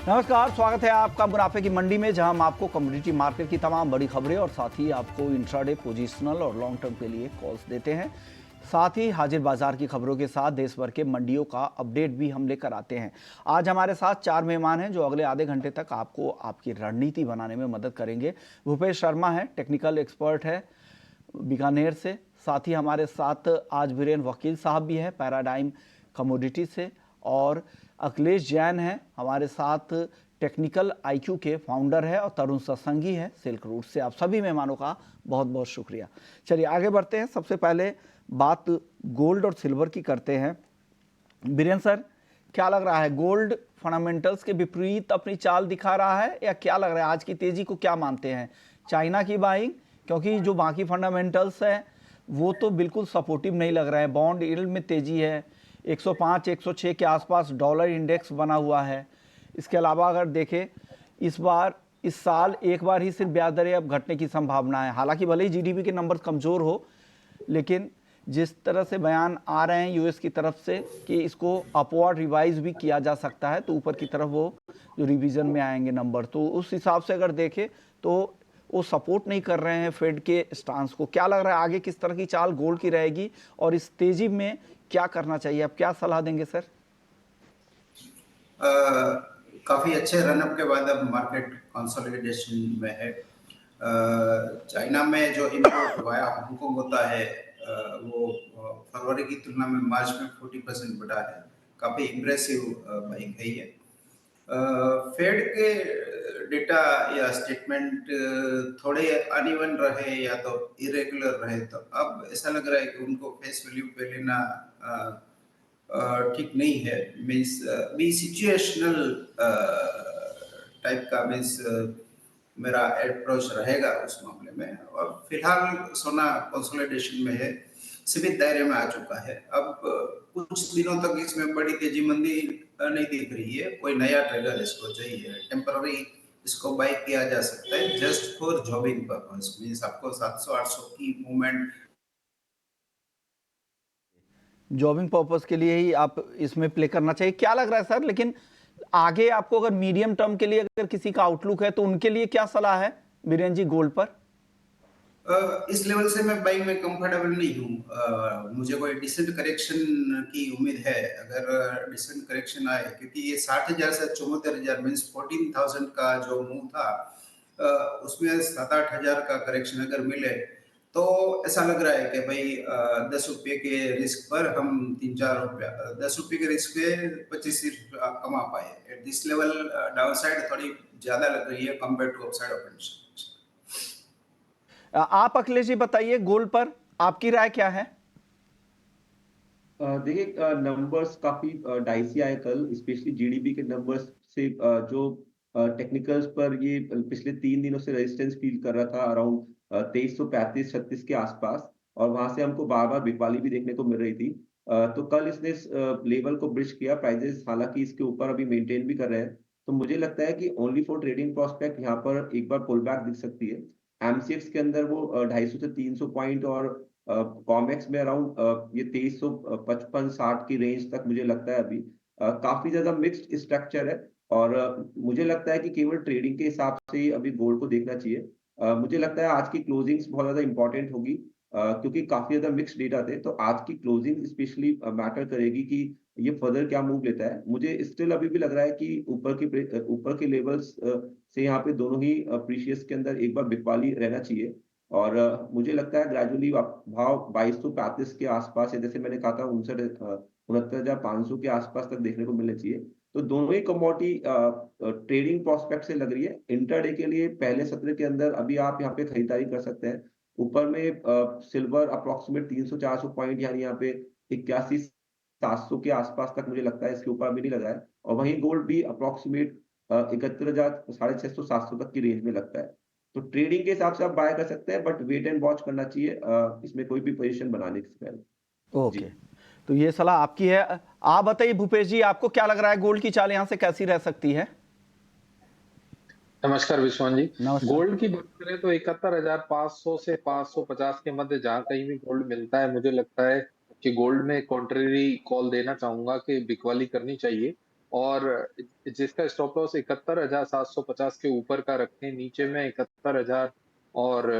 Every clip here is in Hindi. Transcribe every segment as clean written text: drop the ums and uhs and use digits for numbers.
नमस्कार, स्वागत है आपका मुनाफे की मंडी में, जहां हम आपको कमोडिटी मार्केट की तमाम बड़ी खबरें और साथ ही आपको इंट्राडे, पोजिशनल और लॉन्ग टर्म के लिए कॉल्स देते हैं। साथ ही हाजिर बाजार की खबरों के साथ देश भर के मंडियों का अपडेट भी हम लेकर आते हैं। आज हमारे साथ 4 मेहमान हैं जो अगले आधे घंटे तक आपको आपकी रणनीति बनाने में मदद करेंगे। भूपेश शर्मा है, टेक्निकल एक्सपर्ट है बीकानेर से। साथ ही हमारे साथ आज वीरेन वकील साहब भी हैं पैराडाइम कमोडिटी से, और अखिलेश जैन है हमारे साथ, टेक्निकल आईक्यू के फाउंडर है, और तरुण सत्संगी है सिल्क रूट से। आप सभी मेहमानों का बहुत बहुत शुक्रिया। चलिए आगे बढ़ते हैं। सबसे पहले बात गोल्ड और सिल्वर की करते हैं। बीरेन सर, क्या लग रहा है, गोल्ड फंडामेंटल्स के विपरीत अपनी चाल दिखा रहा है या क्या लग रहा है? आज की तेजी को क्या मानते हैं? चाइना की बाइंग, क्योंकि जो बाकी फंडामेंटल्स हैं वो तो बिल्कुल सपोर्टिव नहीं लग रहा है। बॉन्ड यील्ड में तेजी है, 105 106 के आसपास डॉलर इंडेक्स बना हुआ है। इसके अलावा अगर देखें, इस साल एक बार ही सिर्फ ब्याज दरें अब घटने की संभावना है। हालांकि भले ही जीडीपी के नंबर कमज़ोर हो, लेकिन जिस तरह से बयान आ रहे हैं यूएस की तरफ से कि इसको अपवर्ड रिवाइज भी किया जा सकता है, तो ऊपर की तरफ वो जो रिवीजन में आएंगे नंबर, तो उस हिसाब से अगर देखें तो वो सपोर्ट नहीं कर रहे हैं फेड के स्टांस को। क्या लग रहा है आगे किस तरह की चाल गोल्ड की रहेगी और इस तेजी में क्या करना चाहिए? आप क्या सलाह देंगे सर? काफ़ी अच्छे रनअप के बाद अब मार्केट कंसोलिडेशन में है। चाइना में जो इम्पोर्ट वाया हांगकांग होता है वो फरवरी की तुलना में मार्च में 40% बढ़ा है। काफ़ी इम्प्रेसिव बाइंग है ये। फेड के डेटा या स्टेटमेंट थोड़े अनइवन रहे या तो इरेगुलर रहे, तो अब ऐसा लग रहा है कि उनको फेस वैल्यू पे लेना ठीक नहीं है। मीन्स बी सिचुएशनल टाइप का मीन्स मेरा अप्रोच रहेगा उस मामले में। और फिलहाल सोना कंसोलिडेशन में है, सीमित दायरे में आ चुका है। अब कुछ दिनों तक इसमें बड़ी तेजी मंदी नहीं दिख रही है। कोई नया ट्रेलर इसको चाहिए, टेम्पररी इसको बाई किया जा सकता है जस्ट फॉर जॉबिंग पर्पस। मीन्स आपको 700-800 की मूवमेंट जॉबिंग पर्पस के लिए ही आप इसमें प्ले करना चाहिए, क्या लग रहा है सर? लेकिन आगे आपको अगर मीडियम टर्म के लिए अगर किसी का आउटलुक है तो उनके लिए क्या सलाह है बीरेन जी गोल्ड पर? इस लेवल से मैं बाइंग में कंफर्टेबल नहीं हूँ। मुझे कोई डिसेंट करेक्शन की उम्मीद है। अगर डिसेंट करेक्शन आए, क्योंकि ये 60,000 से 74,000 मीन्स 14,000 का जो मूव था, उसमें 7-8 हज़ार का करेक्शन अगर मिले तो ऐसा लग रहा है कि भाई 10 रुपये के रिस्क पर हम 3-4 रुपया, 10 रुपये के रिस्क पे 25 रुपया कमा पाए। At this level down side थोड़ी ज्यादा लग रही है कंपेयर टू अपसाइड ऑप्शन। आप अखिलेश जी बताइए, गोल्ड पर आपकी राय क्या है? देखिए, नंबर्स काफी डाइसी आए कल, स्पेशली जीडीपी के नंबर्स से। जो टेक्निकल्स पर ये पिछले 3 दिनों से रेजिस्टेंस फील कर रहा था अराउंड 2335-36 के आसपास, और वहां से हमको बार बार बिकवाली भी देखने को मिल रही थी। तो कल इसने लेवल को ब्रिज किया। प्राइजेस हालांकि इसके ऊपर अभी मेंटेन भी कर रहे हैं, तो मुझे लगता है कि ओनली फॉर ट्रेडिंग प्रोस्पेक्ट यहाँ पर एक बार पुल बैक दिख सकती है। एमसीएक्स के अंदर वो 250 से 300 पॉइंट, और कॉमेक्स में अराउंड ये 2355-60 की रेंज तक मुझे लगता है अभी। काफी ज्यादा मिक्स्ड स्ट्रक्चर है, और मुझे लगता है कि केवल ट्रेडिंग के हिसाब से ही अभी गोल्ड को देखना चाहिए। मुझे लगता है आज की क्लोजिंग्स बहुत ज्यादा इंपॉर्टेंट होगी, क्योंकि काफी ज्यादा मिक्स्ड डेटा थे। तो आज की क्लोजिंग स्पेशली मैटर करेगी कि ये फर्दर क्या मूव लेता है। मुझे स्टिल अभी भी लग रहा है कि ऊपर के लेवल्स से यहाँ पे दोनों ही प्रीशियस के अंदर एक बार बिकवाली रहना चाहिए। और मुझे लगता है ग्रेजुअली भाव 2235 के आसपास है, जैसे मैंने कहा था 69,500 के आसपास तक देखने को मिलना चाहिए। तो दोनों ही कमोडिटी ट्रेडिंग प्रोस्पेक्ट से लग रही है। इंट्राडे के लिए पहले सत्र के अंदर अभी आप यहाँ पे खरीदारी कर सकते हैं। ऊपर में सिल्वर अप्रोक्सीमेट 300-400 पॉइंट, यानी यहाँ पे 81,700 के आसपास तक मुझे लगता है, इसके ऊपर अभी नहीं लगा है। और वहीं गोल्ड भी अप्रोक्सीमेट 71,000, 650-700 तक की रेंज में लगता है। तो ट्रेडिंग के हिसाब से आप बाय कर सकते हैं, बट वेट एंड वॉच करना चाहिए इसमें कोई भी पोजीशन बनाने से पहले। ओके, जी, तो ये सलाह आपकी है। आप बताइए भूपेश जी, आपको क्या लग रहा है गोल्ड की चाल यहाँ से कैसी रह सकती है? नमस्कार विश्वान जी। नमस्कार। गोल्ड की बात करें तो 71,500 से 550 के मध्य जहां कहीं भी गोल्ड मिलता है, मुझे लगता है कि गोल्ड में कॉन्ट्रेरी कॉल देना चाहूंगा कि बिकवाली करनी चाहिए। और जिसका स्टॉप लॉस 71,750 के ऊपर का रखें, नीचे में 71,000 और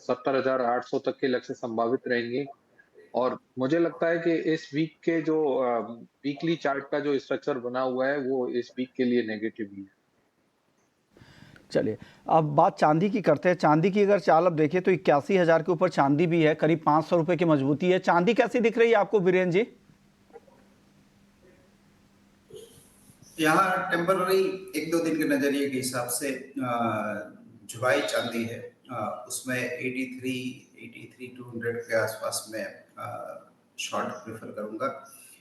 70,800 तक के लक्ष्य संभावित रहेंगे। और मुझे लगता है कि इस वीक के जो वीकली चार्ट का जो स्ट्रक्चर बना हुआ है वो इस वीक के लिए नेगेटिव ही है। चलिए, अब बात चांदी की करते हैं। चांदी की अगर चाल अब देखें तो 81,000 के ऊपर चांदी भी है, करीब 500 रुपए की मजबूती है। चांदी कैसी दिख रही है आपको बीरेन जी? यहाँ टेम्पररी एक दो दिन के नजरिए के हिसाब से जुलाई चांदी है, उसमें 83 200 के आसपास में शॉर्ट प्रेफर करूंगा।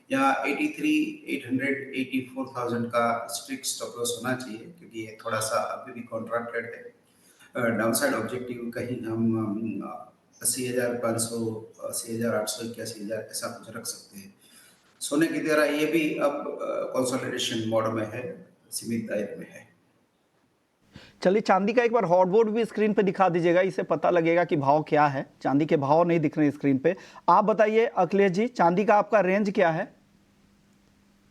यहाँ 83 800 84,000 का स्ट्रिक्ट स्टॉप लॉस होना चाहिए, क्योंकि ये थोड़ा सा अभी भी कॉन्ट्रैक्टेड है। डाउनसाइड ऑब्जेक्टिव कहीं हम 80,500 80,800 81,000 ऐसा कुछ रख सकते हैं। सोने की तरह ये भी अब कंसोलिडेशन मोड में है, सीमित दायरे में है। चलिए, चांदी का एक बार हॉट बोर्ड भी स्क्रीन पे दिखा दीजिएगा, इससे पता लगेगा कि भाव क्या है। चांदी के भाव नहीं दिख रहे स्क्रीन पे। आप बताइए अखिलेश जी, चांदी का आपका रेंज क्या है?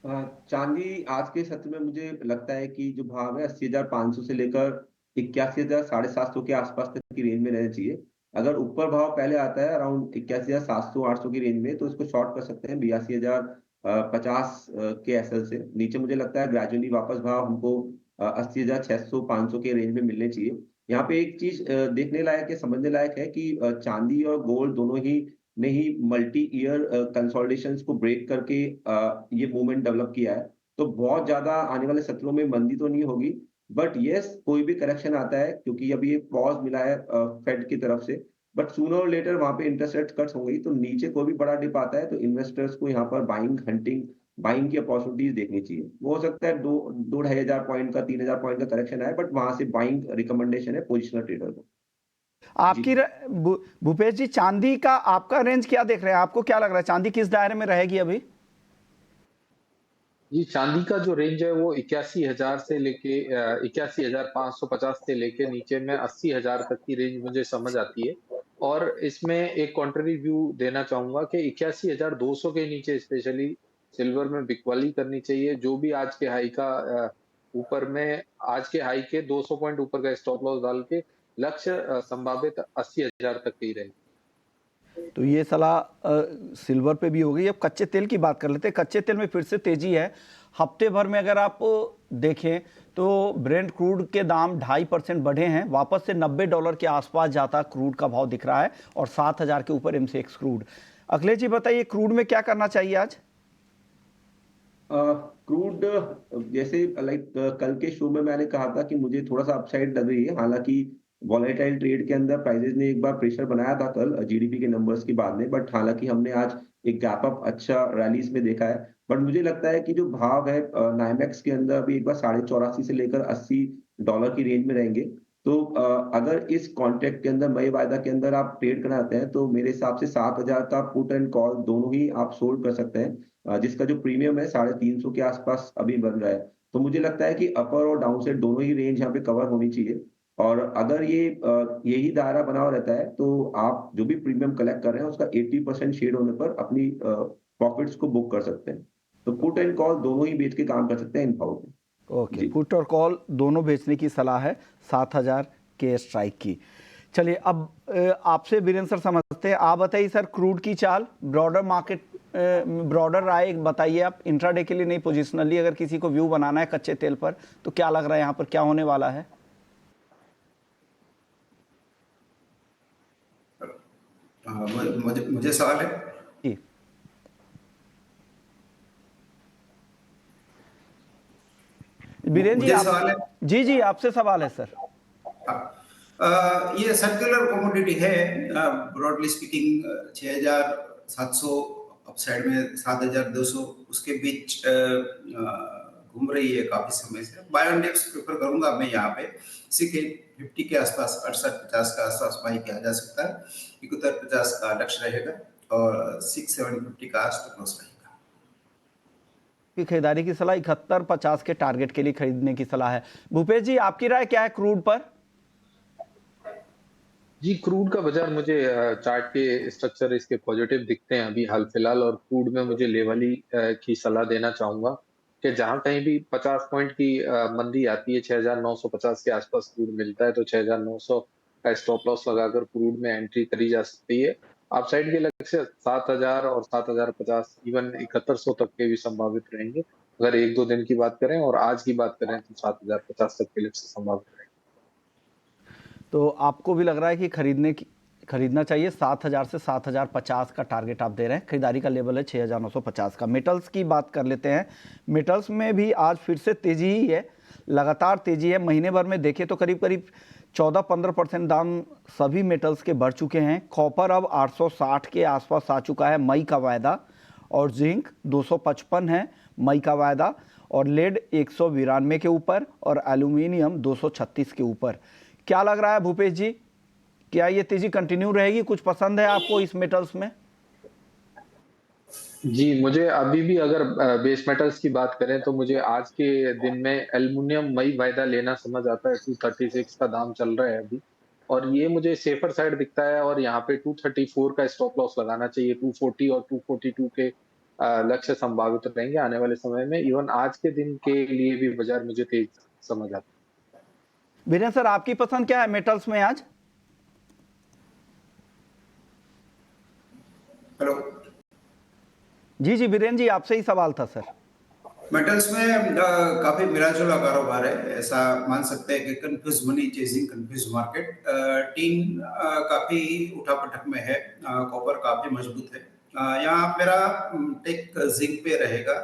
चांदी आज के सत्र में मुझे लगता है कि जो भाव है 80,500 से लेकर 81,750 के आसपास तक की रेंज में रहना चाहिए। अगर ऊपर भाव पहले आता है अराउंड 81,700 800 की रेंज में, तो इसको शॉर्ट कर सकते हैं 82,050 के एसएल से। नीचे मुझे लगता है ग्रेजुअली वापस भाव हमको 80,600 500 के रेंज में मिलने चाहिए। यहाँ पे एक चीज देखने लायक है, समझने लायक है कि चांदी और गोल्ड दोनों ही ने ही मल्टी ईयर कंसोलिडेशंस को ब्रेक करके ये मूवमेंट डेवलप किया है। तो बहुत ज्यादा आने वाले सत्रों में मंदी तो नहीं होगी, बट यस कोई भी करेक्शन आता है, क्योंकि अभी एक पॉज मिला है फेड की तरफ से, बट सूनर और लेटर वहां पे इंटरेस्ट रेट कट्स होंगी, तो नीचे कोई भी बड़ा डिप आता है तो इन्वेस्टर्स को यहाँ पर बाइंग की अपॉर्चुनिटीज देखनी चाहिए। वो हो सकता है 2-2,500 पॉइंट का 3,000 पॉइंट का करेक्शन आए, बट वहां से बाइंग रिकमेंडेशन है पोजिशनल ट्रेडर को। जी। आपकी भूपेश जी, चांदी का आपका रेंज क्या देख रहे हैं? आपको क्या लग रहा है चांदी किस दायरे में रहेगी अभी? जी, चांदी का जो रेंज है वो 81,000 से लेके 81,550 से लेके नीचे में 80,000 तक की रेंज मुझे समझ आती है। और इसमें एक कॉन्ट्ररी व्यू देना चाहूंगा कि 81,200 के नीचे स्पेशली सिल्वर में बिकवाली करनी चाहिए। जो भी आज के हाई का ऊपर में आज के हाई के 200 पॉइंट ऊपर का स्टॉप लॉस डाल के लक्ष्य संभावित 80,000 तक ही रहे। तो ये सलाह सिल्वर पे भी हो गई। अब कच्चे तेल की बात कर लेते हैं। कच्चे तेल में फिर से तेजी है। हफ्ते भर में अगर आप देखें तो ब्रेंट क्रूड के दाम 2.5% बढ़े हैं, वापस से $90 के आसपास जाता क्रूड का भाव दिख रहा है, और 7,000 के ऊपर एमसीएक्स क्रूड। अखिलेश जी बताइए, क्रूड में क्या करना चाहिए आज? क्रूड जैसे लाइक कल के शो में मैंने कहा था कि मुझे थोड़ा सा अपसाइड लग रही है। हालांकि वॉलेटाइल ट्रेड के अंदर प्राइसेस ने एक बार प्रेशर बनाया था कल जीडीपी के नंबर्स के बाद में, बट हालांकि हमने आज एक गैप अप अच्छा रैलीज में देखा है। बट मुझे लगता है कि जो भाव है नाइमेक्स के अंदर अभी एक बार 84.5 से लेकर $80 की रेंज में रहेंगे। तो अगर इस कॉन्ट्रैक्ट के अंदर मई वायदा के अंदर आप ट्रेड करना चाहते हैं, तो मेरे हिसाब से 7,000 का पुट एंड कॉल दोनों ही आप सोल्ड कर सकते हैं, जिसका जो प्रीमियम है 350 के आसपास अभी बन रहा है। तो मुझे लगता है कि अपर और डाउन साइड दोनों ही रेंज यहाँ पे कवर होनी चाहिए। और अगर यही दायरा बना हुआ रहता है, तो आप जो भी प्रीमियम कलेक्ट कर रहे हैं उसका 80% शेड होने पर अपनी प्रॉफिट्स को बुक कर सकते हैं। तो पुट एंड कॉल दोनों ही बेच के काम कर सकते हैं इन भाव में। ओके, जी। पुट और कॉल दोनों बेचने की सलाह है 7,000 के स्ट्राइक की। चलिए, अब आपसे बीरेन सर समझते हैं। आप बताइए सर, क्रूड की चाल, ब्रॉडर मार्केट, ब्रॉडर राय बताइए आप। इंट्राडे के लिए नहीं, पोजिशनली अगर किसी को व्यू बनाना है कच्चे तेल पर, तो क्या लग रहा है यहाँ पर क्या होने वाला है? मुझे सवाल है। जी बीरेन जी, मुझे आप। सवाल है। जी जी, आपसे सवाल है सर। ये सर्कुलर कमोडिटी है, ब्रॉडली स्पीकिंग 6,700 अपसाइड में 7,200 उसके बीच घूम रही है काफी समय से। बाय ऑन डिप्स प्रेफर करूंगा मैं यहाँ पे 650 के आसपास, 68-50 के आसपास बाई किया जा सकता है। 71-50 का लक्ष्य रहेगा और 6,750 का स्टॉप लॉस रहेगा। की खरीदारी की सलाह 71-50 के टारगेट के लिए खरीदने की सलाह है। भूपेश जी, आपकी राय क्या है क्रूड पर? जी, क्रूड का बाजार मुझे चार्ट के स्ट्रक्चर इसके पॉजिटिव दिखते हैं अभी हाल फिलहाल। और क्रूड में मुझे लेवल ही की सलाह देना चाहूंगा, कि जहां कहीं भी 50 पॉइंट की मंदी आती है, 6,950 के आसपास क्रूड मिलता है, तो 6,900 का स्टॉप लॉस लगाकर क्रूड में एंट्री करी जा सकती है। अपसाइड के लक्ष्य 7,000 और 7,050, इवन 7,100 तक के भी संभावित रहेंगे। अगर 1-2 दिन की बात करें और आज की बात करें तो 7,050 तक के लक्ष्य संभावित रहेंगे। तो आपको भी लग रहा है कि खरीदना चाहिए। 7,000 से 7,050 का टारगेट आप दे रहे हैं। खरीदारी का लेवल है 6,950 का। मेटल्स की बात कर लेते हैं। मेटल्स में भी आज फिर से तेजी ही है, लगातार तेजी है। महीने भर में देखें तो करीब करीब 14-15% दाम सभी मेटल्स के बढ़ चुके हैं। कॉपर अब 860 के आसपास आ चुका है मई का वायदा, और जिंक 255 है मई का वायदा, और लेड 192 के ऊपर, और एल्यूमिनियम 236 के ऊपर। क्या लग रहा है भूपेश जी, क्या ये तेजी कंटिन्यू रहेगी? कुछ पसंद है आपको इस मेटल्स में? जी, मुझे अभी भी अगर बेस मेटल्स की बात करें तो मुझे आज के दिन में एल्युमिनियम मई वायदा लेना समझ आता है। 236 का दाम चल रहा है अभी, और ये मुझे सेफर साइड दिखता है, और यहाँ पे 234 का स्टॉप लॉस लगाना चाहिए। 240 और 242 के लक्ष्य संभावित रहेंगे आने वाले समय में। इवन आज के दिन के लिए भी बाजार मुझे तेज समझ आता है। वीरेंद्र सर, आपकी पसंद क्या है मेटल्स में आज? हेलो जी जी वीरेंद्र जी, आपसे ही सवाल था सर। मेटल्स में काफी मिला-जुला कारोबार है। ऐसा मान सकते हैं कि confuse money chasing confuse market. Tin काफी उठापटक में है। कॉपर काफी मजबूत है। यहाँ मेरा टेक जिंक पे रहेगा,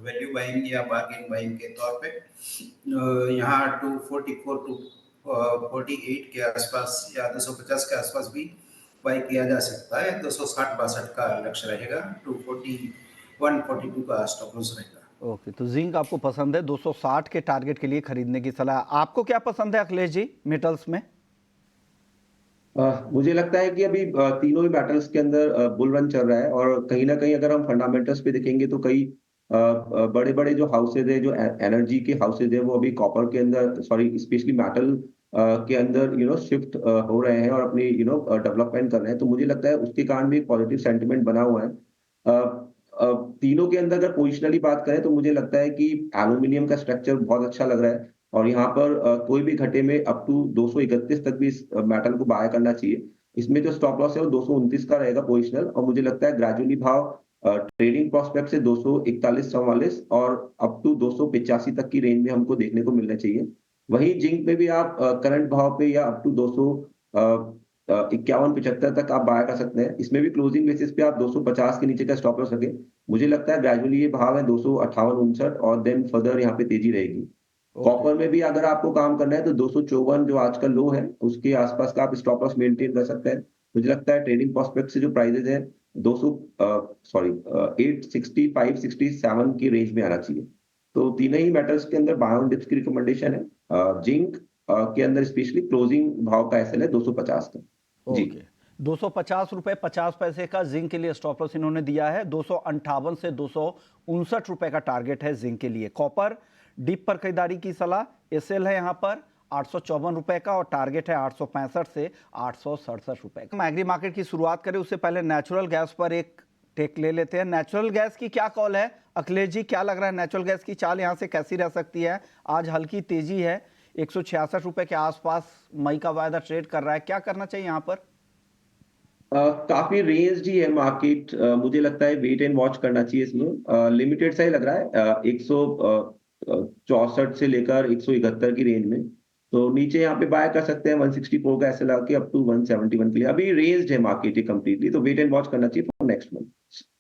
वैल्यू बाइंग या बार्गेन बाइंग के तौर पे। यहाँ 244 टू 48 के आसपास या 250 के आसपास भी बाई किया जा सकता है। 260-62 का लक्ष्य रहेगा। 241-42 का स्टॉप लॉस रहेगा। ओके, तो जिंक आपको पसंद है। 260 के टारगेट के लिए खरीदने की सलाह। आपको क्या पसंद है अखिलेश जी मेटल्स में? मुझे लगता है कि अभी तीनों ही मेटल्स के अंदर बुल रन चल रहा है, और कहीं ना कहीं अगर हम फंडामेंटल्स पे देखेंगे तो कई बड़े बड़े जो हाउसेज है, जो एनर्जी के हाउसेज है, वो अभी कॉपर के अंदर, सॉरी स्पेशली मेटल के अंदर शिफ्ट हो रहे हैं और अपनी डेवलपमेंट कर रहे हैं। तो मुझे लगता है उसके कारण भी पॉजिटिव सेंटिमेंट बना हुआ है। तीनों के अंदर अगर पोजिशनली बात करें तो मुझे लगता है कि एल्यूमिनियम का स्ट्रक्चर बहुत अच्छा लग रहा है, और यहाँ पर कोई भी घटे में अप टू 231 तक भी इस मेटल को बाय करना चाहिए। इसमें जो स्टॉप लॉस है वो 229 का रहेगा पोजिशनल, और मुझे लगता है ग्रेजुअली भाव ट्रेडिंग प्रोस्पेक्ट से 241-44 और अप टू 285 तक की रेंज में हमको देखने को मिलना चाहिए। वहीं जिंक में भी आप करंट भाव पे या अप टू 251-75 तक आप बाय कर सकते हैं। इसमें भी क्लोजिंग बेसिस पे आप 250 के नीचे का स्टॉप लॉस रखें। मुझे लगता है ग्रेजुअली ये भाव है 258-59, और देन फर्दर यहाँ पे तेजी रहेगी। कॉपर में भी अगर आपको काम करना है तो 254 जो आजकल लो है, उसके आसपास का आप स्टॉप लॉस मेंटेन कर सकते हैं। मुझे लगता है ट्रेडिंग प्रोस्पेक्ट से जो प्राइसेस है 865-67 की रेंज में आना चाहिए। तो तीनों ही मेटल्स के अंदर बाय ऑन डिप्स की रिकमेंडेशन है। जिंक के अंदर स्पेशली क्लोजिंग भाव का एसएल है 250 का। जी, ओके, 250 रुपए 50 पैसे का जिंक के लिए स्टॉप लॉस इन्होंने दिया है। 258 से 259 रुपए का टारगेट है जिंक के लिए। कॉपर डिप पर खरीदारी की सलाह। एसएल है यहाँ पर 854 रुपए का, और टारगेट है 865 से 867 रुपए का। हम एग्री मार्केट की शुरुआत करें उससे पहले नेचुरल गैस पर एक टेक ले लेते हैं। नेचुरल गैस की क्या कॉल है अखिलेश जी? क्या लग रहा है नेचुरल गैस की चाल यहाँ से कैसी रह सकती है? आज हल्की तेजी है, 166 रुपए के आसपास मई का वायदा ट्रेड कर रहा है। क्या करना चाहिए यहाँ पर? काफी रेंज ही है मार्केट। मुझे लगता है वेट एंड वॉच करना चाहिए इसमें। लिमिटेड सा ही लग रहा है 164 से लेकर 171 की रेंज में। तो नीचे यहाँ पे बाय कर सकते हैं 164 का ऐसे लगा के अप टू 171 के लिए। अभी रेंज है मार्केट ये कंप्लीटली, तो वेट एंड वॉच करना चाहिए for next month,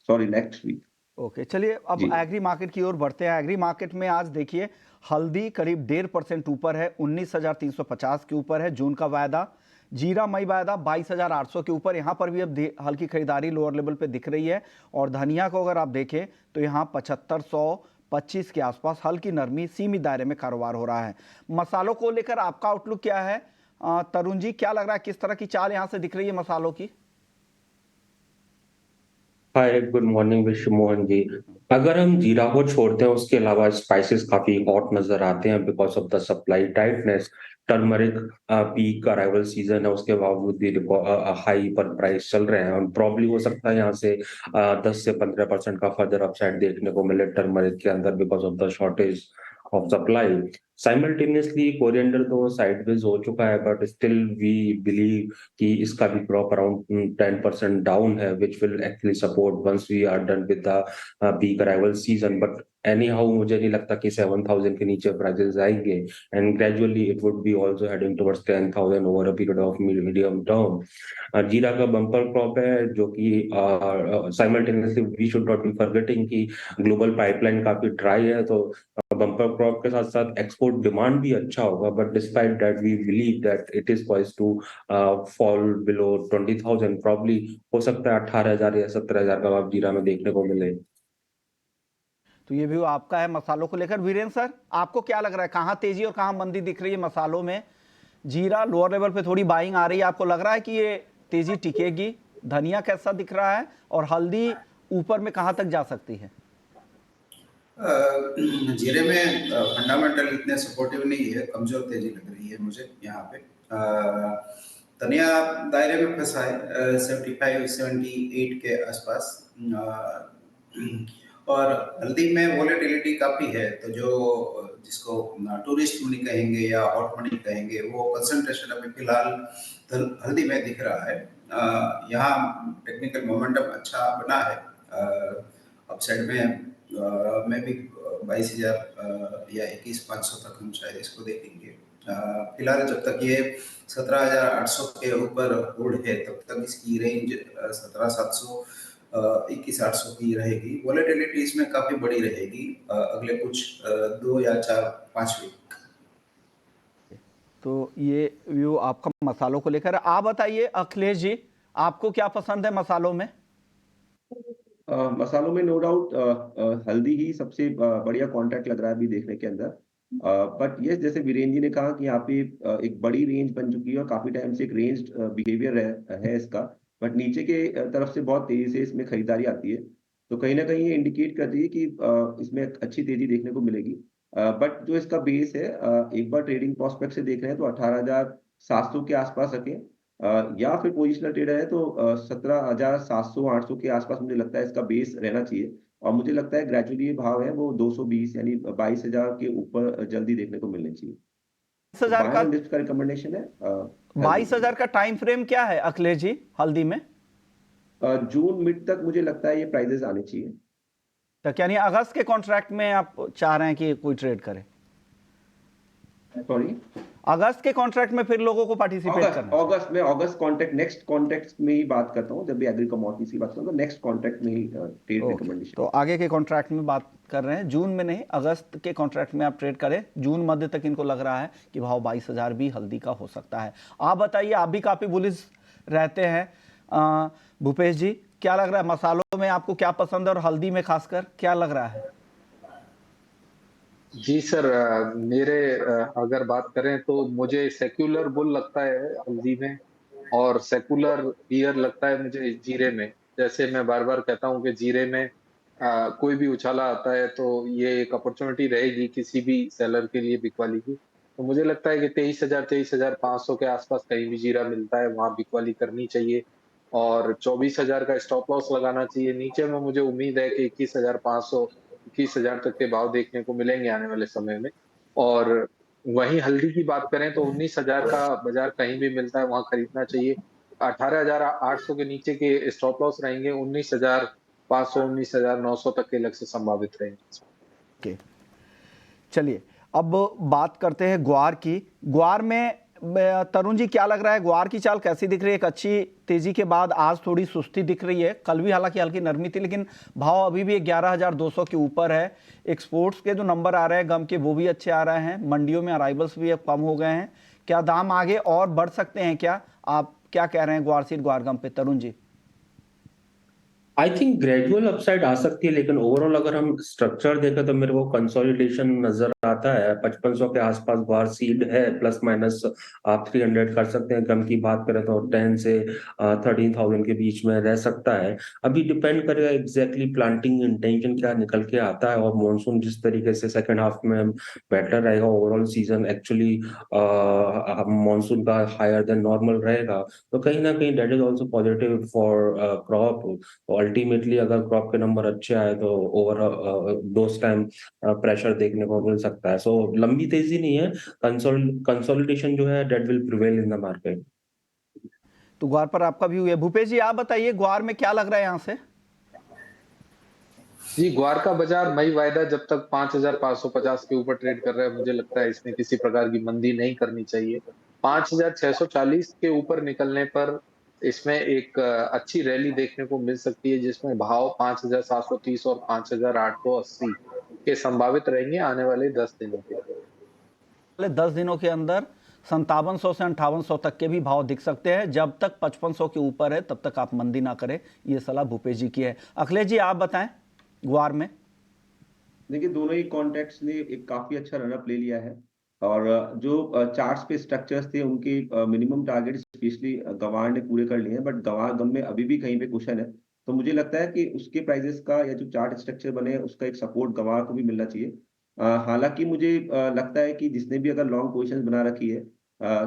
sorry next week. Okay, चलिए अब जी। एग्री मार्केट की ओर बढ़ते हैं। एग्री मार्केट में आज देखिए हल्दी करीब 1.5% ऊपर है, 19,350 के ऊपर है जून का वायदा। जीरा मई वायदा 22,800 के ऊपर, यहाँ पर भी अब हल्की खरीदारी लोअर लेवल पे दिख रही है। और धनिया को अगर आप देखें तो यहाँ 7525 के आसपास हल्की नरमी सीमित दायरे में कारोबार हो रहा है। मसालों को लेकर आपका आउटलुक क्या है तरुण जी? क्या लग रहा है, किस तरह की चाल यहाँ से दिख रही है मसालों की? हाय, गुड मॉर्निंग विश्व मोहन जी। अगर हम जीरा को छोड़ते हैं, उसके अलावा स्पाइसेस काफी हॉट नजर आते हैं because of the supply tightness. Turmeric peak arrival season है, उसके बावजूद भी हाई पर प्राइस चल रहे हैं, और प्रॉब्ली हो सकता है यहाँ से 10 से 15% का फर्दर अपसाइड देखने को मिले टर्मरिक के अंदर because of the shortage of supply. Simultaneously coriander तो साइडवेज हो चुका है, बट स्टिल वी बिलीव कि इसका भी क्रॉप अराउंड 10% डाउन है, which will actually support once we are done with the peak arrival season. But anyhow मुझे नहीं लगता कि 7,000 के नीचे प्राइसेस आएंगे, and gradually it would be also heading towards 10,000 over a period of medium term. जीरा का बम्पर क्रॉप है जो कि simultaneously we should not be forgetting कि ग्लोबल पाइपलाइन काफी ड्राई है, तो बम्पर क्रॉप के साथ साथ एक्सपोर्ट डिमांड भी अच्छा होगा, but despite that we believe that it is poised to fall below 20,000। Probably हो सकता है 18,000 या 17,000 का आप जीरा में देखने को मिले। तो ये व्यू आपका है मसालों को लेकर। वीरेंद्र सर, आपको क्या लग रहा है, कहाँ तेजी और कहाँ मंदी दिख रही है मसालों में? जीरा लोअर लेवल पे थोड़ी बाइंग आ रही है, आपको लग रहा है कि ये तेजी टिकेगी? धनिया कैसा दिख रहा है, और हल्दी ऊपर में कहाँ तक जा सकती है? जीरे में फंडामेंटल इतने सपोर्टिव नहीं है, कमजोर तेजी लग रही है मुझे यहाँ पे। धनिया दायरे में फंसा है 75-78 के आसपास। और हल्दी में वोलेटिलिटी काफ़ी है, तो जो जिसको टूरिस्ट मनी कहेंगे या हॉट मनी कहेंगे, वो कंसंट्रेशन अभी फिलहाल हल्दी में दिख रहा है। यहाँ टेक्निकल मोमेंटम अच्छा बना है, अपसाइड में भी 22,000 या 21,500 तक हम शायद इसको देखेंगे। फिलहाल जब तक ये 17,800 के ऊपर होल्ड है, तब तक इसकी रेंज 17,700 21,800 की रहेगी। वॉलेटिलिटी इसमें काफी बड़ी रहेगी अगले कुछ 2 या 4-5 वीक। तो ये व्यू आपका मसालों को लेकर। आप बताइए अखिलेश जी, आपको क्या पसंद है मसालों में? मसालों में नो डाउट हल्दी ही सबसे बढ़िया कॉन्ट्रैक्ट लग रहा है अभी देखने के अंदर। बट ये जैसे वीरेंद्र जी ने कहा कि यहाँ पे एक बड़ी रेंज बन चुकी है और काफी टाइम से एक रेंज बिहेवियर है इसका, बट नीचे के तरफ से बहुत तेजी से इसमें खरीदारी आती है, तो कहीं ना कहीं ये इंडिकेट कर रही है कि इसमें अच्छी तेजी देखने को मिलेगी। बट जो इसका बेस है, एक बार ट्रेडिंग प्रोस्पेक्ट से देख रहे हैं तो 18,700 के आसपास रखें, या फिर पोजिशनल ट्रेडर है तो 17,700-800 के आसपास मुझे लगता है इसका बेस रहना चाहिए। और मुझे लगता है ग्रेजुअली ये भाव है वो 220 यानी 22,000 के ऊपर जल्दी देखने को मिलने चाहिए। 22,000 बाय का, ऑन डिप्स का रिकमेंडेशन है। 22,000 का टाइम फ्रेम क्या है अखिलेश जी हल्दी में? जून मिड तक मुझे लगता है ये प्राइजेस आने चाहिए। तो यानी अगस्त के कॉन्ट्रैक्ट में आप चाह रहे हैं कि कोई ट्रेड करे? सॉरी, अगस्त के कॉन्ट्रैक्ट में फिर लोगों को पार्टिसिपेट करना? अगस्त कॉन्ट्रैक्ट, नेक्स्ट कॉन्ट्रैक्ट में ही बात करता हूँ, जब भी एग्री कमोडिटीज की बात करूँ तो नेक्स्ट कॉन्ट्रैक्ट में ही ट्रेड रिकमेंडेशन। तो आगे के कॉन्ट्रैक्ट में बात कर रहे हैं, जून में नहीं, अगस्त के कॉन्ट्रैक्ट में आप ट्रेड करें। जून मध्य तक इनको लग रहा है कि भाव 22,000 भी हल्दी का हो सकता है। आप बताइए, आप भी काफी बुलिश रहते हैं। भूपेश जी, क्या लग रहा है मसालों में, आपको क्या पसंद है और हल्दी में खासकर क्या लग रहा है? जी सर, मेरे अगर बात करें तो मुझे सेक्युलर बुल लगता है हल्दी में, और सेक्युलर बियर लगता है मुझे जीरे में। जैसे मैं बार बार कहता हूँ कि जीरे में कोई भी उछाला आता है तो ये एक अपॉर्चुनिटी रहेगी किसी भी सेलर के लिए बिकवाली की। तो मुझे लगता है कि 23,000-23,500 के आसपास कहीं भी जीरा मिलता है वहां बिकवाली करनी चाहिए, और 24,000 का स्टॉप लॉस लगाना चाहिए। नीचे में मुझे उम्मीद है कि 21,500 21,000 तक के भाव देखने को मिलेंगे आने वाले समय में। और वहीं हल्दी की बात करें तो 19,000 का बाजार कहीं भी मिलता है वहां खरीदना चाहिए। 18,800 के नीचे के स्टॉप लॉस रहेंगे, 19,500 19,900 तक के लक्ष्य संभावित रहेंगे। ओके, चलिए अब बात करते हैं ग्वार की। ग्वार में तरुण जी क्या लग रहा है, ग्वार की चाल कैसी दिख रही है? एक अच्छी तेजी के बाद आज थोड़ी सुस्ती दिख रही है, कल भी हालांकि हल्की नरमी थी, लेकिन भाव अभी भी 11,200 के ऊपर है। एक्सपोर्ट्स के जो नंबर आ रहे हैं गम के, वो भी अच्छे आ रहे हैं। मंडियों में अराइवल्स भी अब कम हो गए हैं। क्या दाम आगे और बढ़ सकते हैं क्या? आप क्या कह रहे हैं ग्वार सीड ग्वार गम पे, Tarun ji? I think gradual upside आ सकती है, लेकिन ओवरऑल अगर हम स्ट्रक्चर देखें तो मेरे को कंसोलिडेशन नजर आता है। 5500 के आसपास बार सीड है, प्लस माइनस आप 300 कर सकते हैं। कम की बात करें तो 10 से 13,000 के बीच में रह सकता है। अभी डिपेंड करेगा एग्जैक्टली प्लांटिंग इंटेंशन क्या निकल के आता है, और मॉनसून जिस तरीके से सेकंड हाफ में बेटर रहेगा, ओवरऑल सीजन एक्चुअली मॉनसून का हायर देन नॉर्मल रहेगा, तो कहीं ना कहीं that is also positive for crop. Ultimately अगर क्रॉप के नंबर अच्छे आए तो ओवर दोस टाइम प्रेशर देखने को मिल सकता है। सो लंबी तेजी नहीं है, कंसोलिडेशन जो है that will prevail in the market. तो ग्वार पर आपका व्यू है। भूपेश जी आप बताइए, ग्वार में क्या लग रहा है यहाँ से? जी, ग्वार का बाजार मई वायदा जब तक 5,550 के ऊपर ट्रेड कर रहा है, मुझे लगता है इसने किसी प्रकार की मंदी नहीं करनी चाहिए। 5,640 के ऊपर निकलने पर इसमें एक अच्छी रैली देखने को मिल सकती है, जिसमें भाव 5,730 और 5,880 के संभावित रहेंगे आने वाले 10 दिनों के। अगले 10 दिनों के अंदर 5700 से 5800 तक के भी भाव दिख सकते हैं। जब तक 5500 के ऊपर है तब तक आप मंदी ना करें, ये सलाह भूपेश जी की है। अखिलेश जी आप बताएं, ग्वार में। देखिए, दोनों ही कॉन्ट्रैक्ट्स ने एक काफी अच्छा रनअप ले लिया है, और जो चार्ट्स पे स्ट्रक्चर्स थे उनके मिनिमम टारगेट स्पेशली गंवार ने पूरे कर लिए हैं, बट गंवार गम में अभी भी कहीं पे क्वेश्चन है। तो मुझे लगता है कि उसके प्राइजेस का या जो चार्ट स्ट्रक्चर बने हैं उसका एक सपोर्ट गंवार को भी मिलना चाहिए। हालांकि मुझे लगता है कि जिसने भी अगर लॉन्ग पोजीशन बना रखी है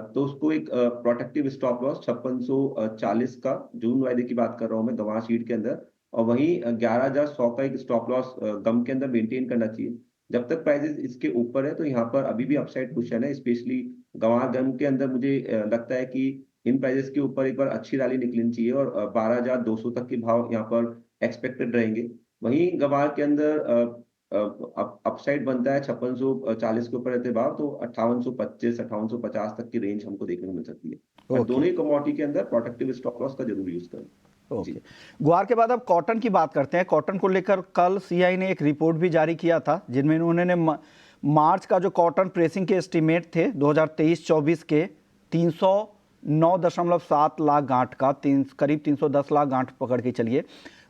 तो उसको एक प्रोटेक्टिव स्टॉप लॉस 5640 का जून वायदे की बात कर रहा हूँ मैं गंवार शीट के अंदर, और वहीं 11,100 का एक स्टॉप लॉस गम के अंदर मेंटेन करना चाहिए। जब तक प्राइसेस इसके ऊपर है तो यहाँ पर अभी भी अपसाइड क्वेश्चन है, स्पेशली गंवार गम के अंदर मुझे लगता है कि इन प्राइसेस के ऊपर एक बार अच्छी रैली निकलनी चाहिए, और 12,200 तक के भाव यहाँ पर एक्सपेक्टेड रहेंगे। वहीं गंवार के अंदर अपसाइड बनता है 5640 के ऊपर रहते भाव, तो 5825 5850 तक की रेंज हमको देखने को मिल सकती है। पर ओके दोनों ही कमोडिटी के अंदर प्रोटेक्टिव स्टॉप लॉस का जरूर यूज करें। ओके, ग्वार के बाद अब कॉटन की बात करते हैं। कॉटन को लेकर कल सीआई ने एक रिपोर्ट भी जारी किया था, जिनमें उन्होंने मार्च का जो कॉटन प्रेसिंग के एस्टीमेट थे 2023-24 के 309.7 लाख गांठ का, करीब 310 लाख गांठ पकड़ के चलिए,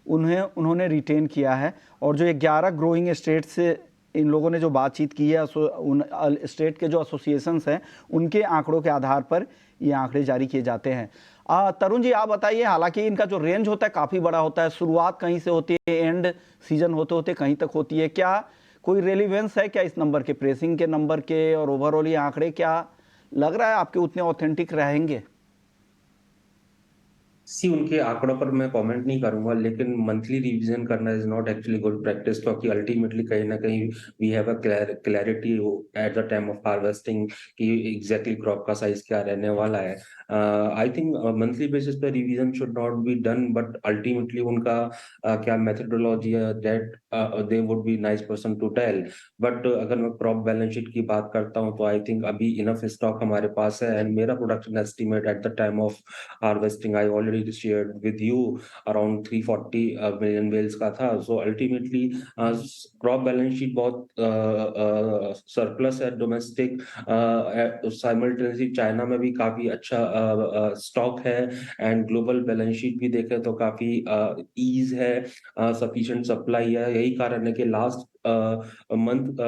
उन्होंने रिटेन किया है। और जो 11 ग्रोइंग स्टेट से इन लोगों ने जो बातचीत की है, उन स्टेट के जो एसोसिएशंस हैं उनके आंकड़ों के आधार पर ये आंकड़े जारी किए जाते हैं। तरुण जी आप बताइए, हालांकि इनका जो रेंज होता है काफ़ी बड़ा होता है, शुरुआत कहीं से होती है, एंड सीजन होते होते कहीं तक होती है, क्या कोई रेलिवेंस है क्या इस नंबर के, प्रेसिंग के नंबर के, और ओवरऑल ये आंकड़े क्या लग रहा है आपके उतने ऑथेंटिक रहेंगे? उनके आंकड़ों पर मैं कमेंट नहीं करूंगा, लेकिन मंथली रिवीजन करना is not actually good practice, क्योंकि अल्टीमेटली कहीं ना कहीं we have a clarity at the time of harvesting कि एग्जैक्टली क्रॉप का साइज क्या रहने वाला है। आई थिंक मंथली बेसिस पे revision should not be done, but ultimately उनका क्या मेथोडोलॉजी है that they would be nice person to tell. But अगर मैं क्रॉप बैलेंस शीट की बात करता हूं तो आई थिंक अभी इनफ स्टॉक हमारे पास है, एंड मेरा production estimate at the time of harvesting I already shared with you around 340 million bales का था। So ultimately crop balance sheet बहुत सरप्लस है डोमेस्टिक, साइमल्टेनियसली चाइना में भी काफी अच्छा स्टॉक है, एंड ग्लोबल बैलेंस शीट भी देखें तो काफी ईज है, सफिशिएंट सप्लाई है। यही कारण है कि लास्ट मंथ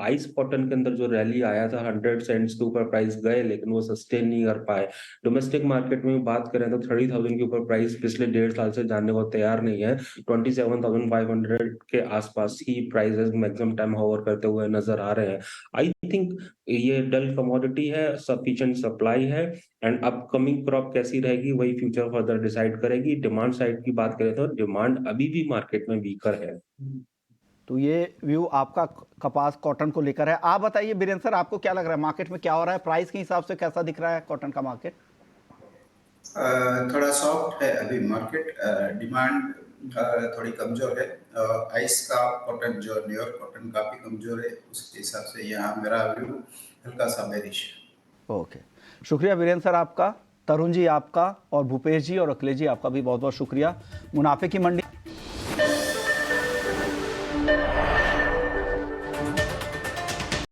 आइस कॉटन के अंदर जो रैली आया था 100 सेंट्स के ऊपर प्राइस गए, लेकिन वो सस्टेन नहीं कर पाए। डोमेस्टिक मार्केट में बात करें तो 30,000 के ऊपर प्राइस पिछले 1.5 साल से जाने को तैयार नहीं है। 27,500 के आसपास ही प्राइसेस मैक्सिमम टाइम होवर करते हुए नजर आ रहे हैं। आई थिंक ये डल कमोडिटी है, सफिशिएंट सप्लाई है, एंड अपकमिंग क्रॉप कैसी रहेगी वही फ्यूचर फर्दर डिसाइड करेगी। डिमांड साइड की बात करें तो डिमांड अभी भी मार्केट में वीकर है। तो ये व्यू आपका कपास कॉटन को लेकर है। आप बताइए बीरेंद्र सर, आपको क्या लग रहा है मार्केट में क्या हो रहा है, प्राइस के हिसाब से कैसा दिख रहा है कॉटन का मार्केट? थोड़ा सॉफ्ट है अभी मार्केट, डिमांड थोड़ी कमजोर है। आइस का कॉटन जो न्यूयॉर्क कॉटन काफी कमजोर है, उसके हिसाब से यहाँ मेरा व्यू हल्का सा बेरिश है। ओके, शुक्रिया वीरेंद्र सर आपका, तरुण जी आपका, और भूपेश जी और अखिलेश जी आपका भी बहुत बहुत शुक्रिया। मुनाफे की मंडी